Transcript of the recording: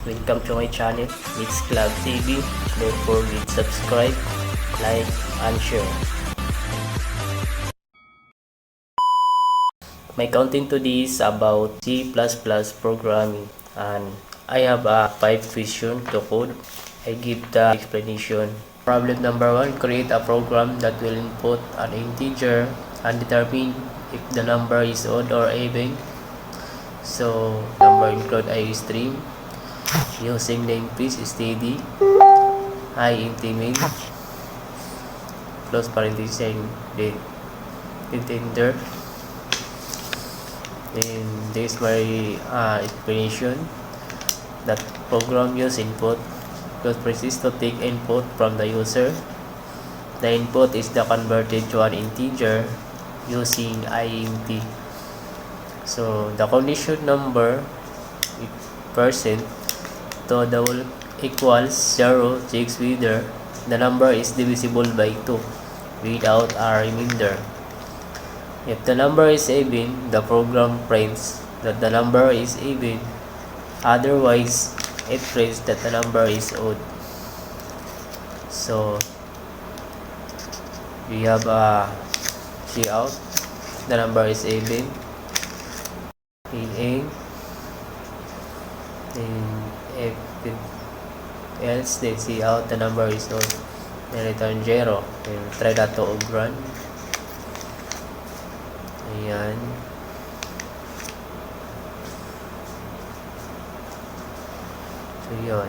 Welcome to my channel, It's Club TV. Don't forget subscribe, like, and share. My content today is about C++ programming, and I have a 5 question to code. I give the explanation. Problem number 1, create a program that will input an integer and determine if the number is odd or even. So, number include iStream. Using namepiece std intmain close parenthesis and the intender. Then this my explanation that program use input close parenthesis to take input from the user. The input is the converted to an integer using int. So the condition number percent to double equals 0 checks whether the number is divisible by 2 without a remainder. If the number is even, the program prints that the number is even. Otherwise, it prints that the number is odd. So we have a cout, the number is even, in if it else then cout the number is odd, then return 0. Then try that to run. Ayan. So yun.